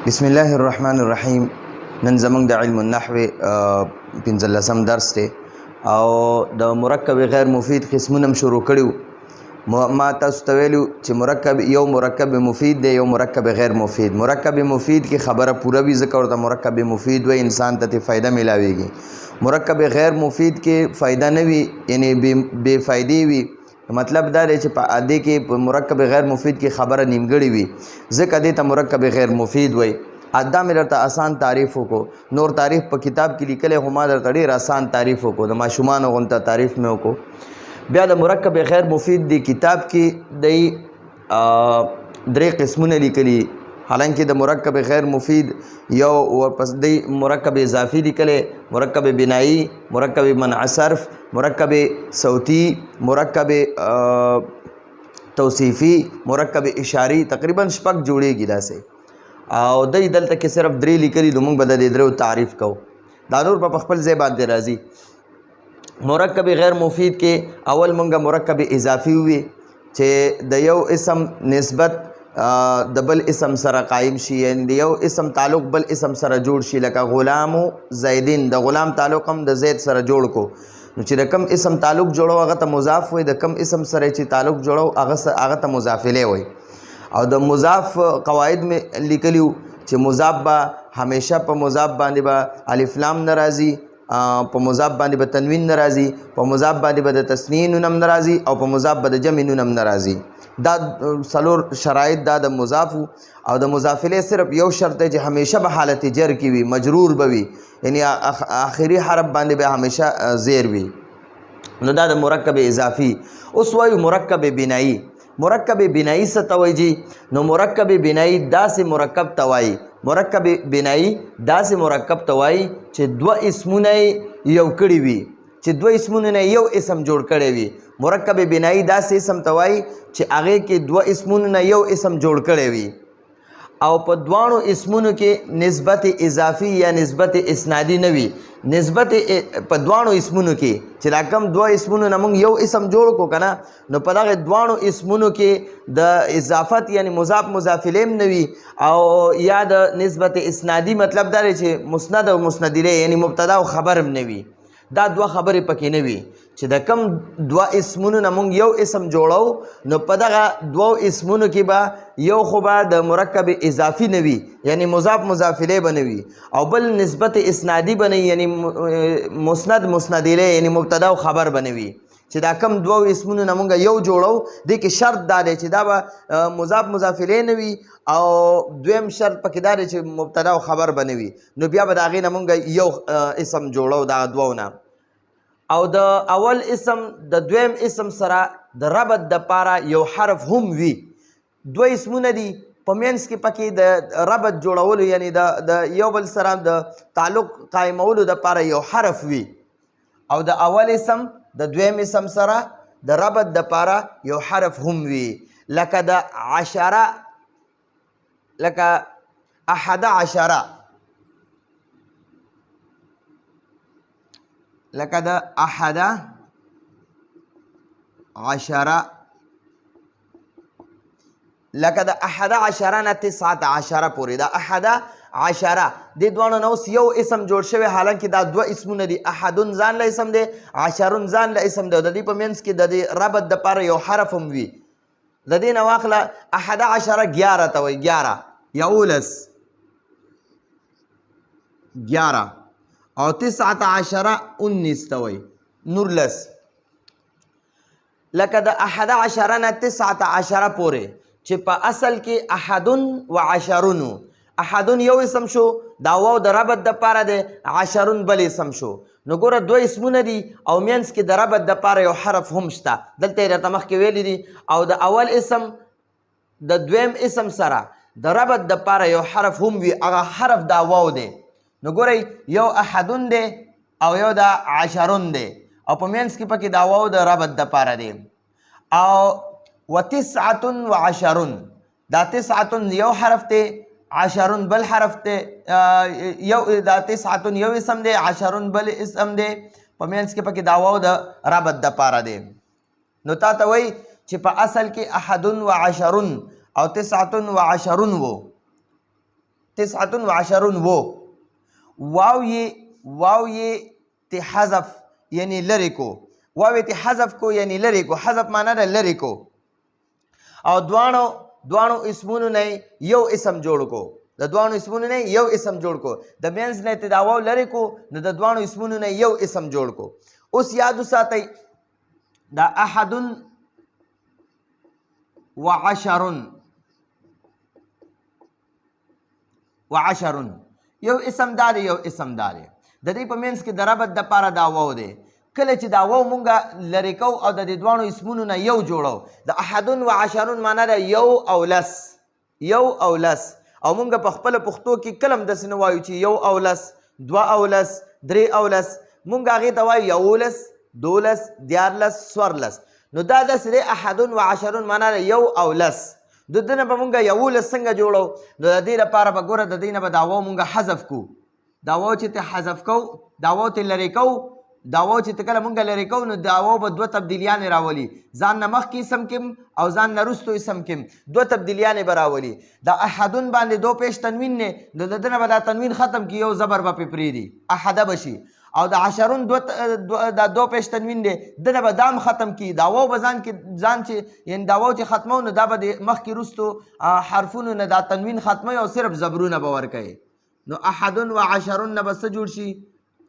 بسم الله الرحمن الرحیم. نن زمونږ د علم النحو 15 درس دی او د مرکب غیر مفید قسمونه شروع کړیو. ما تاسو ته ویلو چې مرکب مفید دی، یو مرکب غیر مفید. مرکب مفید کې خبره پوره وي ځکه ورته مرکب مفید وي، انسان ته فایده ملاويږي. مرکب غیر مفید کې فایده نه وي، یعنی بے فایدې وي. مطلب دا دی چې په عادي کې په مرکب غیر مفید کې خبره نیمګړې وي، ځکه دې ته مرکب غیر مفید وي. ادا مې درته آسان تعریف وکړو، نور تعریف په کتاب کې لیکلی خو ما درته ډېر آسان تعریف وکړو، د ماشومانو غونته تعریف مې وکړو. بیا د مرکب غیر مفید دی کتاب کې د 3 قسمونه لیکلي، حالانکه د مرکب غیر مفید یو ورپس دی مرکب اضافي لیکلی، مرکب بنایی، مرکب منع صرف، مرکب صوتی، مرکب توصیفی، مرکب اشاری، تقریبا 6 جوړیږي داسې. او دی دلته کې صرف 3 لیکلي، نو موږ به د دې 3 تعریف کوو. دا نور په خپل ځای باندې راځي. مرکب غیر مفید کې اول موږ مرکب اضافي وي چې د یو اسم نسبت د بل اسم سره قائم شي، یعنی د یو اسم تعلق بل اسم سره جوړ شي. لکه غلام زیدین، د غلام تعلق هم د زید سره جوړ کو، نو چې د کم اسم تعلق جوړو هغه ته مضاف وي، د کم اسم سره چې تعلق جوړو هغه ته مضاف الیه وي. او د مضاف قواعد میں لیکلیو چې مضاف به همیشه په مضاف باندې به الف لام ناراضي، په مضاف باندې به تنوین ناراضي، په مضاف باندې به د تثنیه نون ناراضي، او په مضاف به د جمع نون ناراضي. دا څلور شرایط دا د مضاف. او د مضاف الیه صرف یو شرط دی چې همیشه به حالت جر کې وي، مجرور به وي، یعنی آخري حرف باندې به همیشه زیر وي. نو دا د مرکب اضافي. اوس وایو مرکب بنایی. مرکب بنایی څه ته وایي؟ نو مرکب بنایی داسې مرکب ته وایي، مرکب بنایی داسې مرکب ته وایي چې 2 اسمونه یو کړي وي، چې 2 اسمونه نه یو اسم جوړ کړی وي. مرکب بنایی داسې اسم ته وایي چې هغې کې 2 اسمونه نه یو اسم جوړ کړی وي، او په دوانو اسمونو کې نسبت اضافي یا نسبت اسنادي نه وي. نسبت په دوانو اسمونو کې چې دا کم 2 اسمونو نه موږ یو اسم جوړ کو کنه، نو په دغه دوانو اسمونو کې د اضافت یعنی مضاف مضاف الیه نه وي، او یا د نسبت اسنادي مطلب دا دی چې مسند او مسند الیه یعنی مبتدا او خبر هم نه وي. دا 2 خبرې پکې نه وي چې د کم 2 اسمونو نه موږ یو اسم جوړو، نو په دغه 2 اسمونو کې به یو خو به د مرکب اضافي نه وي، یعنی مضاف مضاف الیه به نه وي، او بل نسبت اسنادي به نه، یعنی مسند مسند الیه یعنی مبتدا او خبر به نه وي. چې دا کم 2 اسمونو نه موږ یو جوړو، دې کې شرط دا دی چې دا به مضاف مضاف الیه نه وي، او دویم شرط پکې دا دی چې مبتدا او خبر به نه وي. نو بیا به د هغې نه موږ یو اسم جوړو دا 2 نه. او د اول اسم د دویم اسم سره د ربط د پاره یو حرف هم وي. 2 اسمونه دي، په منځ کې پکې د ربط جوړولو یعنی د یو بل سره د تعلق قائمولو د پاره یو حرف وي، او د اول اسم د دویم اسم سره د ربط د پاره یو حرف هم وي. لکه د عشره، لکه 11، لکه د 11، لکه د 11 نه 19 پورې. دا 11 د دوانو نه اوس یو اسم جوړ شوی، حالانکه دا 2 اسمونه دي. احدن ځان له اسم دی، عشرون ځان له اسم دی، د دې په منځ کې د دې ربط دپاره یو حرف هم وي. د دې نه واخله 11 11 ته وایي، 11 11 او 19 19 ته وایي، 19. لکه د 11 نه 19 پورې چې په اصل کې احدن و عشرون. احدن یو اسم شو، دا واو د ربط دپاره دی، عشرون بل اسم شو. نو ګوره 2 اسمونه دي او منځ کې د ربط دپاره یو حرف هم شته. دلته یې راته مخکې ویلي دي. او د اول اسم د دویم اسم سره د ربط دپاره یو حرف هم وي، هغه حرف دا واو دی. نو ګورئ یو احدون دی او یو دا عشرون دی، او په منځ کې پکې دا واو د ربط دپاره دی. او و 19 دا 19 یو حرف دی، عشرون بل حرف دی. یو دا 19 یو اسم دی، عشرون بل اسم دی، په منځ کې پکې دا واو د ربط دپاره دی. نو تا ته وایي چې په اصل کې احدون و عشرون او 19 وو. 29 वो واو یې ته حذف یعنی لرې کو واو یې ته حذف کو یعنی لرې کو حذف معنا ده لرې کو او دوانو اسمونو نه یو اسم جوړ کو د دوانو اسمونو نه یو اسم جوړ کو د مینځ نه ته دا واو لرې کو نو د دوانو اسمونو نه یو اسم جوړ کو اوس یاد وساتئ دا 11 یو اسم دار یو اسم دار د دې په مینس کې د ربط د پاره دا واو دی کله چې دا واو مونږه لرې کو او د دې دوانو اسمونو نه یو جوړو د 11 معنا ده یو او لس او مونږ په خپل پښتو کې کلم داسې نه وایو چې یو او لس دوه او لس درې او لس مونږ هغې ته وایو یولس دولس دیارلس څوارلس نو دا داسې دی 11 معنا ده یو او لس د دې نه به مونږ یولس څنګه جوړو نو د دې لپاره به ګوره د دې نه به دا واو مونږ حذف کو دا واو چې ته حذف کو دا واو ته لرې کو دا واو چې ته کله مونږ لرې کو نو دا واو به دوه تبدیلیانې راولي ځان نه مخکې اسم کیم او ځان نه وروستو اسم کیم دوه تبدیلیانې به راولي دا احدون باندې دو پیش تنوین نه نو د دې نه به دا تنوین ختم کی یو زبر به پې پرېږدي احده به شي او د عشرون دا دو پیش تنوین دی دنه به دام ختم کی دا واو به ځان چې یعنی دا واو چې ختمو نو دا به د مخکې وروستو حرفونو نه دا تنوین ختموي او صرف زبرونه به ورکوي نو 11 نه به څه جوړ شي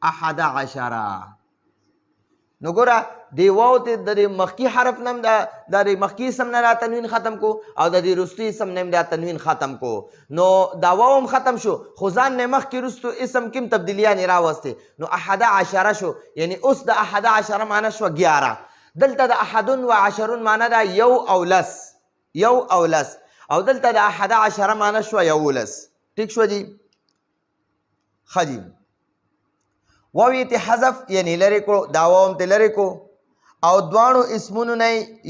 11 نو ګوره دی واو ته د مخکې حرف نم د مخکې اسم نه دا تنوین ختم کو او د دې وروستي اسم نه دا تنوین ختم کو نو دا واو هم ختم شو خو ځان نه مخکې وروستو اسم کم تبدیلیانې راوستې نو 11 شو یعنی اوس د 11 معنا شوه 11 دلته د 11 معنا ده یو او لس او دلته د 11 معنا شوه یولس ټیک شو جی ښه جی واو یې ته حذف یعنی لرې کړو دا واو هم ته لرې کو او دوانو اسمونو نه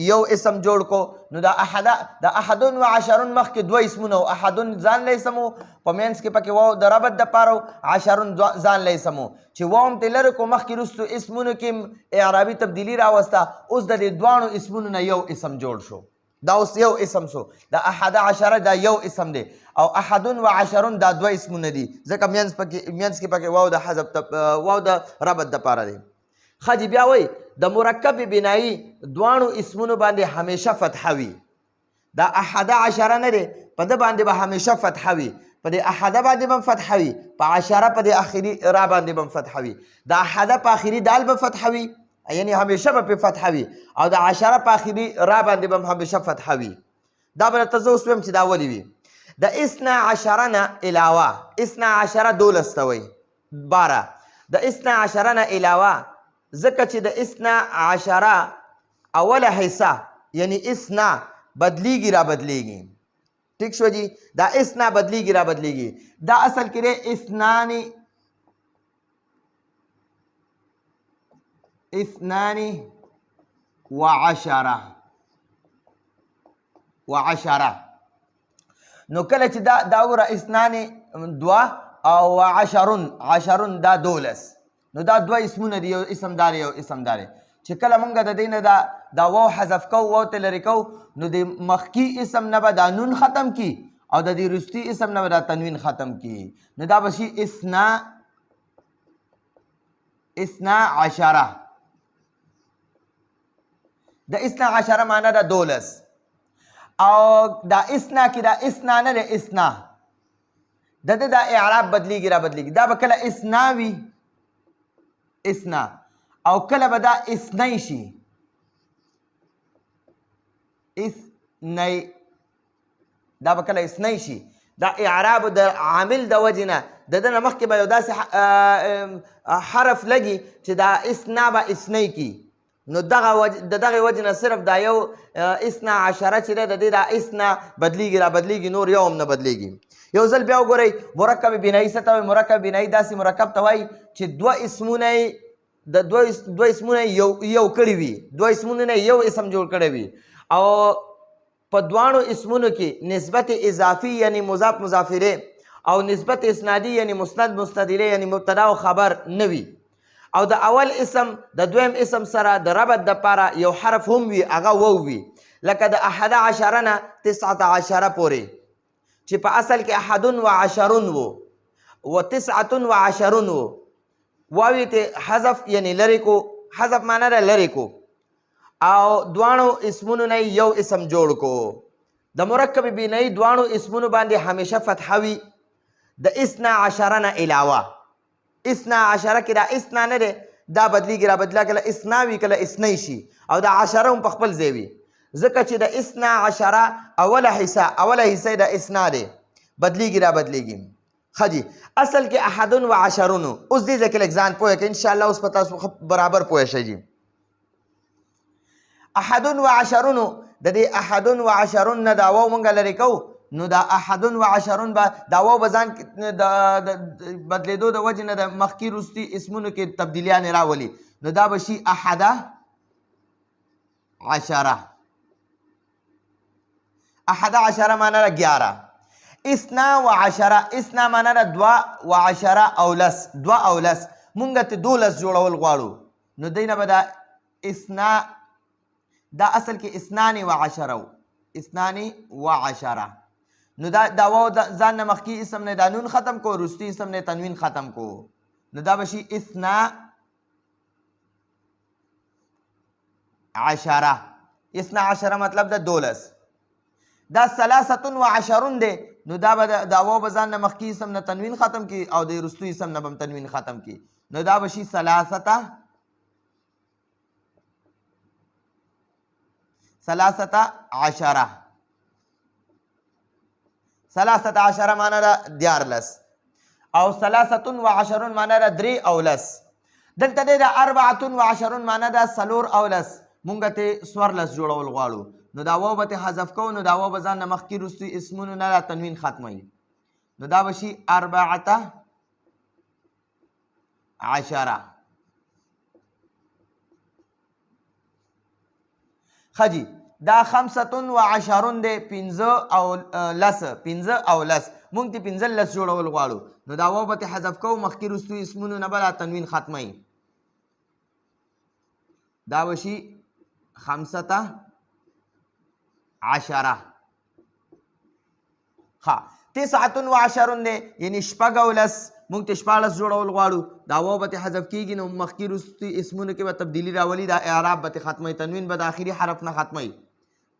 یو اسم جوړ کو نو دا 11 مخکې دوه اسمونه و احدون ځان له اسم و په مینس کې پکې واو د ربط دپاره و 10 ځان له اسم و چې واو هم ته لرې کو مخکې وروستو اسمونو کې اعرابي تبدیلي راوسته اوس د دې دوانو اسمونو نه یو اسم جوړ شو دا اوس یو اسم شو دا 11 دا یو اسم دی او 11 دا دوه اسمونه دي ځکه مینس کې پکې واو د حذف واو د ربط دپاره دی ښه جي بیا وایي د مرکب بنایي دوانو اسمونو باندې همیشه فتحه وي دا 11 نه دی په ده باندې به همیشه فتحه وي په دې احده باندې به فتحه وي په 10 په دې آخري را باندې به فتحه وي د احده په آخري دال به فتحه وي یعنی همیشه به پې فتحه وي او د 10 په آخري را باندې به همیشه فتحه وي دا به درته زه اوس ویم چې دا ولې وي د 12 نه علاوه 12 12 ته وایي 12 د 12 نه علاوه ځکه چې د 12 اوله حصه یعنی اسنا بدلیږي را بدلیږي ٹھیک شو جی دا اسنا بدلیږي را بدلیږي دا اصل کې دی اثنان وعشره نو کله چې دا وګوره اثنان دوه او عشرون دا 12 نو دا دوه اسمونه دي یو اسم دار یو اسم دار چې کله مونږ د دې نه دا واو حذف کو واو ته لرې کو نو د مخکې اسم نه به دا نون ختم کی او د دې وروستي اسم نه به دا تنوین ختم کی نو دا به شي 12 د 12 معنا ده 12 او دا اسنا کې دا اسنا نه ده اسنا د دا اعراب بدلیږي را بدلیږي دا به کله اسنا وي اسنا او کله به دا اسنی شي اسنی دا به کله اسنی شي دا اعراب د عامل د وجې نه د ده نه مخکې به یو داسې حرف لګي چې دا اسنا به اسنی کی نو د دغه وجې نه صرف دا یو 12 چې دی د دې دا اسنا بدلیږي را بدلیږي نور یو هم نه بدلیږي یو ځل بیا وګورئ مرکب بنایي څه ته وایي مرکب بنایي داسې مرکب ته وایي چې دوه اسمونه یو کړي وي دوه اسمونه نه یو اسم جوړ کړی وي او په دوانو اسمونو کې نسبت اضافي یعنی مضاف مضاف الیه او نسبت اسنادي یعنی مسند مستند الیه یعنی مبتدا او خبر نه وي او د اول اسم د دویم اسم سره د ربط دپاره یو حرف هم وي هغه وو وي لکه د 11 نه 19 پورې چې په اصل کې احد و عشرون و و تسعة و عشرون و واوی ته حذف یعنی لرې کو حذف معنا ده لرې کو او دواړو اسمونو نه یو اسم جوړ کو د مرکب بینایی دواړو اسمونو باندې همیشه فتحه وي د اثنا عشره نه علاوه اثنا عشره کې دا اثنا نه دی دا بدلیږي را بدله کله اثنا وي کله اثنی شي او د عشره هم په خپل ځای وي ځکه چې د اثنا عشره اوله حصه د اثنا دی بدلیږي را بدلیږي ښه جي اصل کې احد و عشرون اوس دې ځای کې لږ ځان پوهه کړه انشاءالله اوس په تاسو برابر پوه شئ جي احد و عشرون د دې احد و عشرون نه دا واو مونږ لرې کوو نو دا احد و عشرون به دا واو به ځان د بدلېدو د وجې نه د مخکې وروستي اسمونو کې تبدیلیانې راولي نو دا به شي احده عشره احده عشره معنا ده 11 اثنا و عشره اثنا معنا ده 2 و عشره او لس 2 او لس مونږ ته 12 جوړول غواړو نو دی نه به دا اثنا دا اصل کې اثنان و عشره اثنان و عشره نو دا واو ځان نه مخکې اسم نه دا نون ختم کو وروستي اسم نه تنوین ختم کو نو دا به شي اثنا عشره اثنا عشره مطلب د 12 دا ثلاثه و عشرون دی نو دا به دا واو به ځان نه مخکې اسم نه تنوین ختم کی او د وروستي اسم نه به تنوین ختم کی نو دا به شي ثلاثه عشره ثلاثه عشره معنا ده 14 او ثلاثه و عشرون معنا ده 3 او لس دلته دی د 4 و عشرون معنا ده 4 او لس مونږ ته 14 جوړول غواړو نو دا واو به حذف کوو نو دا واو به ځان نه مخکې وروستي اسمونو نه تنوین ختموي نو دا به شي 14 ښه جي دا 25 دی 15 او لس مونږ ته 15 جوړول غواړو نو دا واو به حذف کوو مخکې وروستي اسمونو نه به تنوین ختموي دا به شي 15 ها 29 دی یعنی شپږ او لس مونږ ته 14 جوړول غواړو دا واو به حذف کیږي نو مخکې وروستي اسمونو کې به تبدیلي راولي دا اعراب به ختموي تنوین به د آخري حرف نه ختموي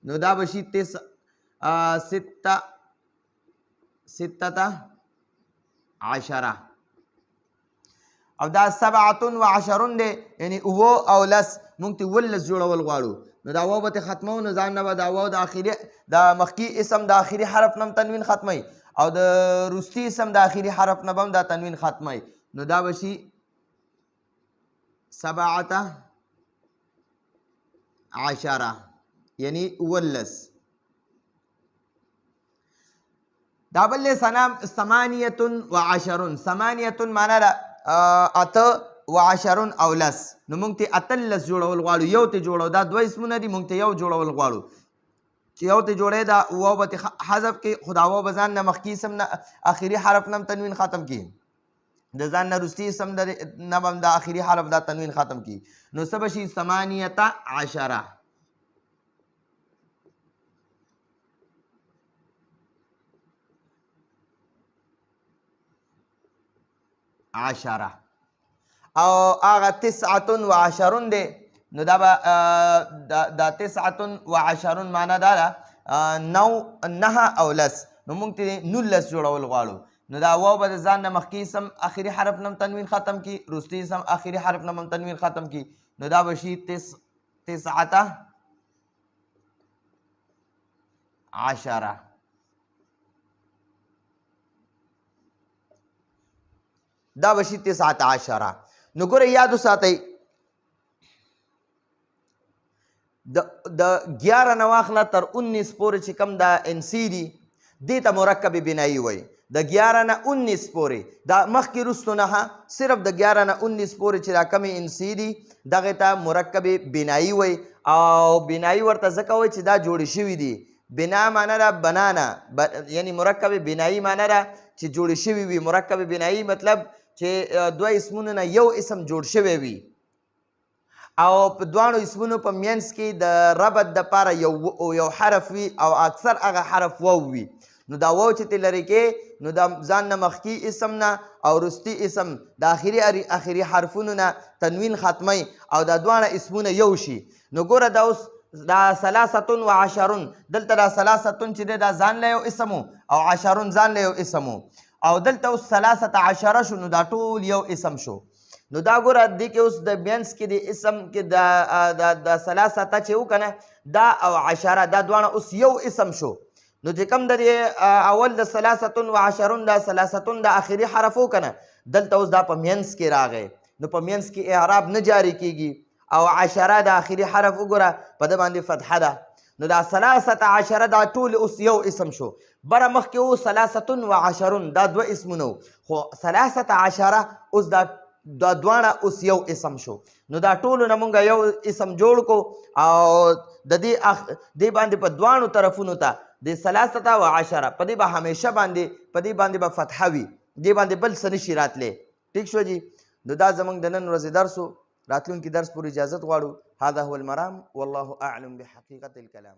نو دا به شي 16 او دا 27 دی یعنی اوو او لس مونږ ته 19 جوړول غواړو نو دا واو به ختمو نو ځان نه به دا واو د آخري د مخکې اسم د آخري حرف نه تنوین ختموي او د وروستي اسم د آخري حرف نه به هم دا تنوین ختموي نو دا به شي 17 یعنی 19 دا بل سنام 28 معنا ده 28 او لس نو مونږ ته 18 جوړول غواړو یو ته جوړو دا دوه اسمونه دي مونږ ته یو جوړول غواړو چې یو ته جوړې دا واو به حذف کې خدا واو به ځان نه مخکې اسم نه آخري حرف نه تنوین ختم کی د ځان نه وروستي اسم نه به د آخري حرف دا تنوین ختم کی نو څه به شي 18 او هغه 29 دی نو دا به دا 29 معنا دا ده 9 او لس نو مونږ ته 19 جوړول غواړو نو دا واو به د ځان نه مخکې اسم آخري حرف نه تنوین ختم کی وروستي اسم آخري حرف نه تنوین ختم کی نو دا به شي 19 دا به شي 19 نو ګوره یاد وساتئ د 11 نه واخله تر 19 پورې چې کوم دا انسي دي دې ته مرکب بنایي وایي د 11 نه 19 پورې دا مخکې وروستو نه صرف د 11 نه 19 پورې چې دا کمې انسي دي دغې ته مرکب بنایي وایي او بنایي ورته ځکه وایي چې دا جوړې شوي دي بنا معنا ده بنانا یعنی مرکب بنایي معنا ده چې جوړې شوي وي مرکب بنایي مطلب چې دوه اسمونو نه یو اسم جوړ شوی وي او په دواړو اسمونو په منځ کې د ربط دپاره یو حرف وي او اکثر هغه حرف واو وي نو دا واو چې ته لرې کې نو دا ځان نه مخکي اسم نه او رستي اسم د اخري حرفونو نه تنوین ختمی او دا دواړه اسمونه یو شي. نو ګوره دا اوس دا 13 دلته دا 13 چې دی دا ځان له یو اسم او 10 ځان له یو اسم او دلته اوس 13 شو نو دا ټول یو اسم شو. نو دا ګوره دې کې اوس د مینس کې د اسم کې د 13 چې وکنه دا او 10 دا دواړه اوس یو اسم شو. نو چې کوم د اول د 13 دا 13 د اخري حرف وکنه دلته اوس دا په مینس کې راغی نو په مینس کې اعراب نه جاری کیږي او 10 د اخري حرف وګوره په د باندې فتحه ده. نو دا 13 دا ټول اوس یو اسم شو. بره مخکې و 13 دا دوه اسمونه خو 13 اوس دا دواړه اوس یو اسم شو. نو دا ټولو نه مونږ یو اسم جوړ کو او د دې باندې په دواړو طرفونو ته د 13 په دې به همیشه باندې به فتحه وي دې باندې بل څه نشي راتلی. ټیک شو جي. نو دا زمونږ د نن ورځې درس و. راتلونکي درس پورې اجازت غواړو. هذا هو المرام والله اعلم بحقیقت الكلام.